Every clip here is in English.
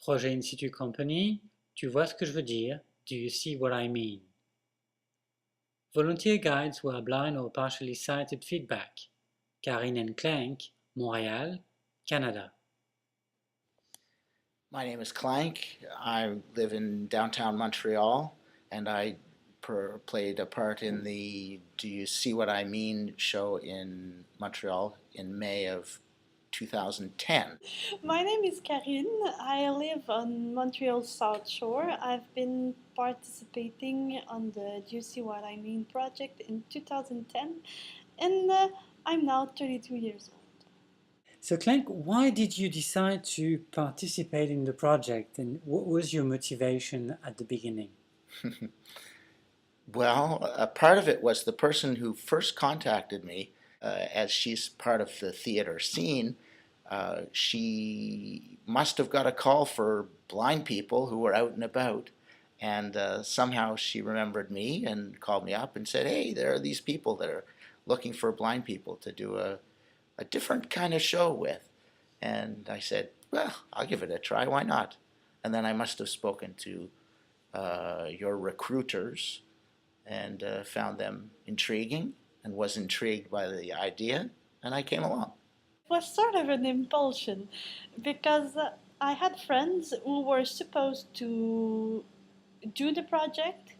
Projet in situ company, tu vois ce que je veux dire? Do you see what I mean? Volunteer guides who are blind or partially sighted feedback. Claire and Clank, Montréal, Canada. My name is Clank. I live in downtown Montreal, and I played a part in the Do You See What I Mean show in Montreal in May of 2010. My name is Karine. I live on Montreal South Shore. I've been participating on the Do You See What I Mean project in 2010, and I'm now 32 years old. So Clank, why did you decide to participate in the project and what was your motivation at the beginning? Well, a part of it was the person who first contacted me, as she's part of the theater scene. She must have got a call for blind people who were out and about, and somehow she remembered me and called me up and said, "Hey, there are these people that are looking for blind people to do a different kind of show with." And I said, "Well, I'll give it a try. Why not?" And then I must have spoken to your recruiters and found them intriguing and was intrigued by the idea, and I came along. It was sort of an impulsion because I had friends who were supposed to do the project,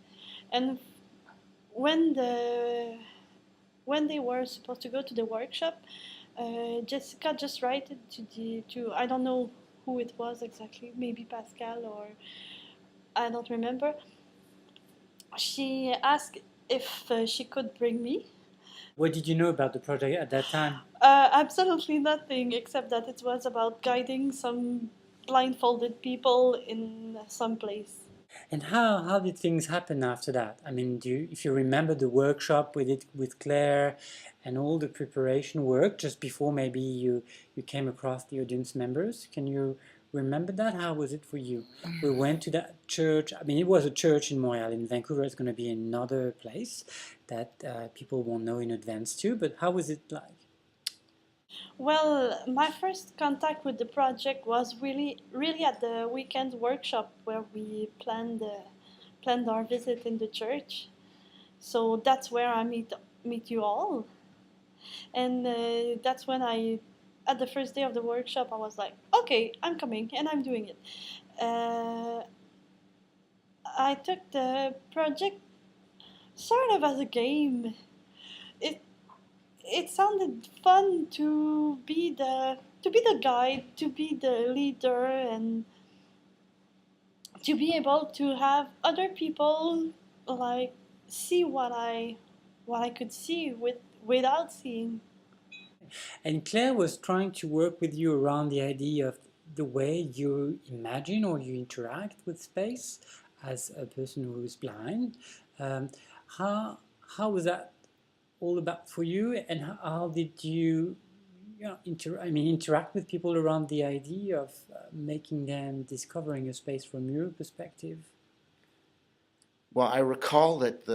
and when the when they were supposed to go to the workshop, Jessica just wrote it to I don't know who it was exactly, maybe Pascal or I don't remember. She asked if she could bring me. What did you know about the project at that time? Absolutely nothing except that it was about guiding some blindfolded people in some place. And how did things happen after that? I mean, if you remember the workshop with Claire and all the preparation work just before maybe you came across the audience members, can you remember that? How was it for you? We went to that church. I mean, it was a church in Montreal. In Vancouver, it's going to be another place that people won't know in advance too. But how was it like? Well, my first contact with the project was really at the weekend workshop where we planned our visit in the church. So that's where I meet you all, and that's when at the first day of the workshop, I was like, okay, I'm coming and I'm doing it. Uh, I took the project sort of as a game. It it sounded fun to be the guide, to be the leader, and to be able to have other people like see what I could see without seeing. And Claire was trying to work with you around the idea of the way you imagine or you interact with space as a person who is blind. Um, how how was that all about for you, and how did you, interact with people around the idea of making them discovering a space from your perspective? Well, I recall that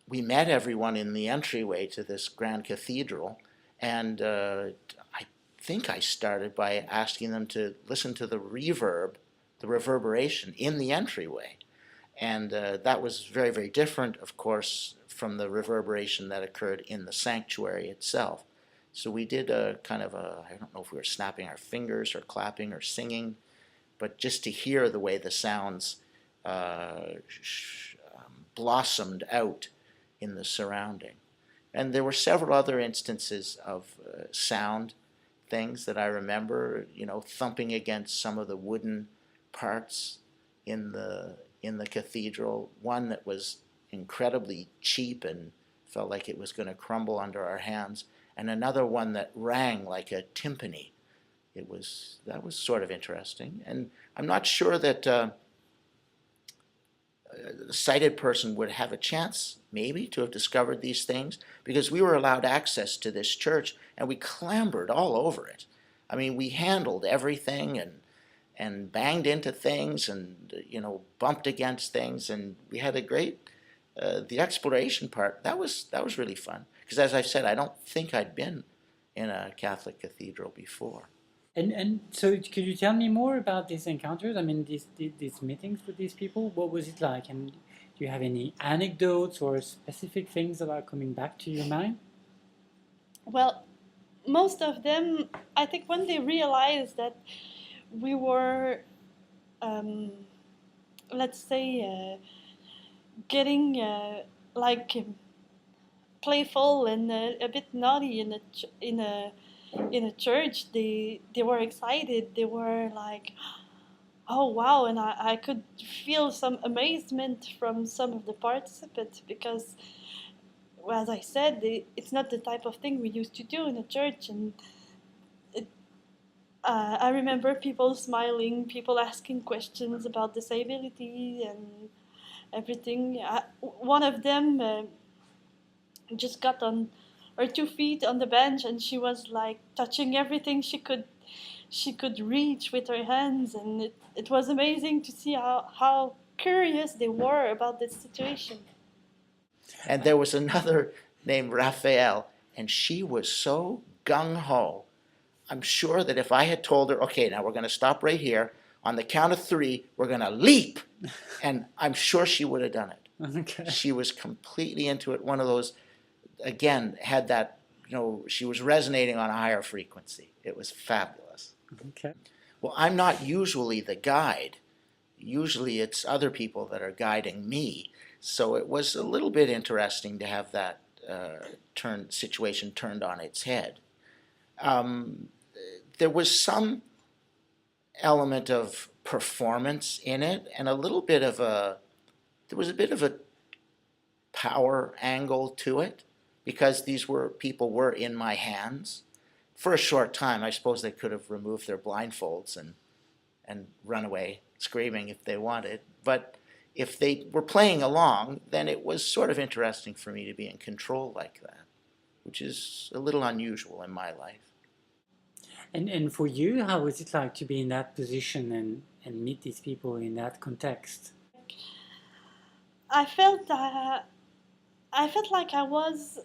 we met everyone in the entryway to this grand cathedral, and I think I started by asking them to listen to the reverberation in the entryway. And that was very, very different, of course, from the reverberation that occurred in the sanctuary itself. So we did a kind of I don't know if we were snapping our fingers or clapping or singing, but just to hear the way the sounds blossomed out in the surrounding. And there were several other instances of sound things that I remember, thumping against some of the wooden parts in the cathedral. One that was incredibly cheap and felt like it was going to crumble under our hands, and another one that rang like a timpani. That was sort of interesting, and I'm not sure that a sighted person would have a chance, maybe, to have discovered these things, because we were allowed access to this church and we clambered all over it. I mean, we handled everything and banged into things and bumped against things, and we had a great the exploration part. That was really fun, because as I've said, I don't think I'd been in a Catholic cathedral before. And so could you tell me more about these encounters? I mean, these meetings with these people. What was it like? And do you have any anecdotes or specific things that are coming back to your mind? Well, most of them, I think, when they realized that we were, um, let's say, getting like playful and a bit naughty in a church, they were excited. They were like, oh wow, and I could feel some amazement from some of the participants because, well, as I said, it's not the type of thing we used to do in a church. And it, I remember people smiling, people asking questions about disability and everything. One of them just got on her 2 feet on the bench, and she was like touching everything she could reach with her hands, and it was amazing to see how curious they were about this situation. And there was another named Raphael, and she was so gung ho. I'm sure that if I had told her, okay, now we're going to stop right here, on the count of three, we're going to leap, and I'm sure she would have done it. Okay. She was completely into it. One of those, again, had that, she was resonating on a higher frequency. It was fabulous. Okay. Well, I'm not usually the guide. Usually it's other people that are guiding me. So it was a little bit interesting to have that situation turned on its head. There was some element of performance in it, and there was a bit of a power angle to it, because people were in my hands. For a short time, I suppose they could have removed their blindfolds and run away screaming if they wanted. But if they were playing along, then it was sort of interesting for me to be in control like that, which is a little unusual in my life. And for you, how was it like to be in that position and meet these people in that context? I felt I felt like I was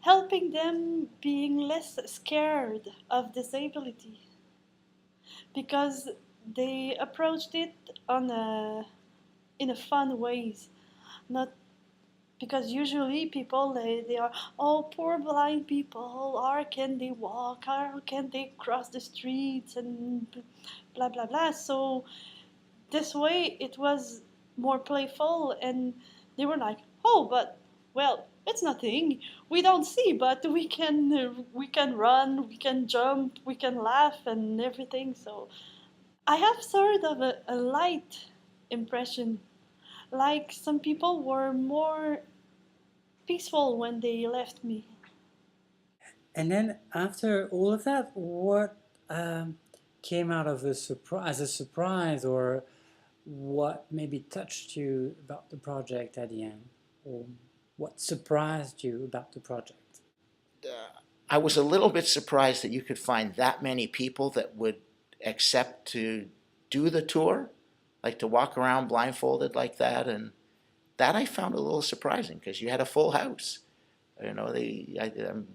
helping them being less scared of disability because they approached it in a fun ways, not because usually people they are, oh, poor blind people, how can they walk, how can they cross the streets, and blah blah blah. So this way it was more playful, and they were like, oh, but well, it's nothing, we don't see, but we can run, we can jump, we can laugh and everything. So I have sort of a light impression, like some people were more peaceful when they left me. And then after all of that, what came out of as a surprise, or what maybe touched you about the project at the end, or what surprised you about the project? I was a little bit surprised that you could find that many people that would accept to do the tour, like to walk around blindfolded like that, and that I found a little surprising because you had a full house. I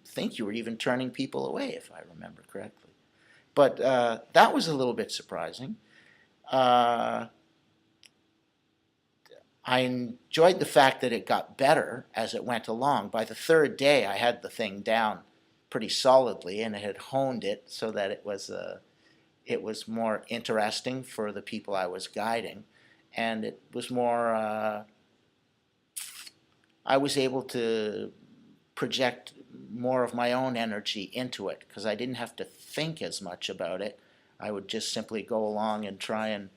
think you were even turning people away, if I remember correctly. But that was a little bit surprising. I enjoyed the fact that it got better as it went along. By the third day, I had the thing down pretty solidly, and it had honed it so that it was more interesting for the people I was guiding, and it was more. I was able to project more of my own energy into it because I didn't have to think as much about it. I would just simply go along and try and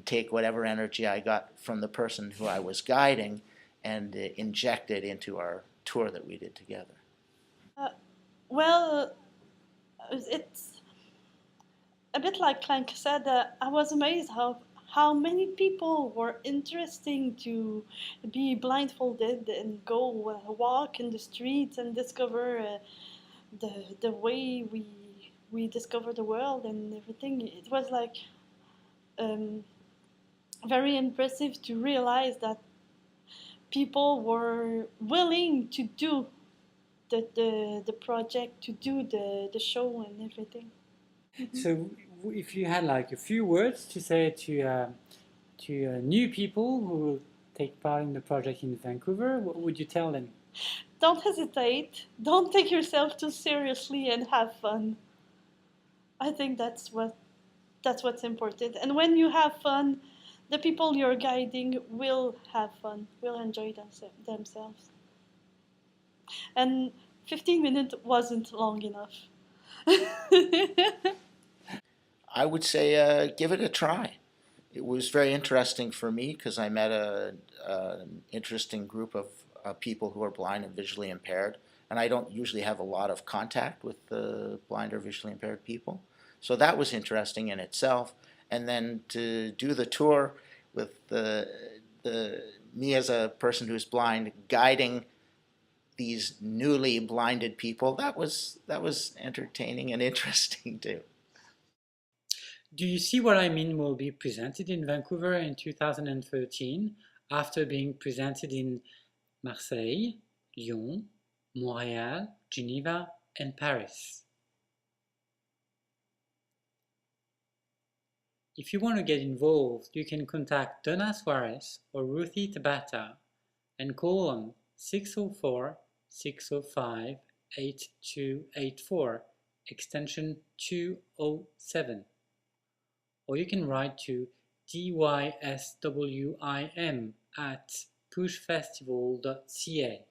take whatever energy I got from the person who I was guiding and inject it into our tour that we did together. Well, it's a bit like Clank said. I was amazed how many people were interesting to be blindfolded and go walk in the streets and discover the way we discover the world and everything. It was like very impressive to realize that people were willing to do the project, to do the show and everything. So if you had like a few words to say to new people who will take part in the project in Vancouver, what would you tell them? Don't hesitate. Don't take yourself too seriously and have fun. I think that's what's important. And when you have fun, the people you're guiding will have fun, will enjoy themselves. And 15 minutes wasn't long enough. I would say give it a try. It was very interesting for me because I met an interesting group of people who are blind and visually impaired, and I don't usually have a lot of contact with the blind or visually impaired people. So that was interesting in itself. And then to do the tour with the me as a person who's blind guiding these newly blinded people, that was entertaining and interesting too. Do you see what I mean will be presented in Vancouver in 2013 after being presented in Marseille, Lyon, Montreal, Geneva, and Paris? If you want to get involved, you can contact Donna Suarez or Ruthie Tabata and call on 604 605 8284 extension 207. Or you can write to dyswim at pushfestival.ca.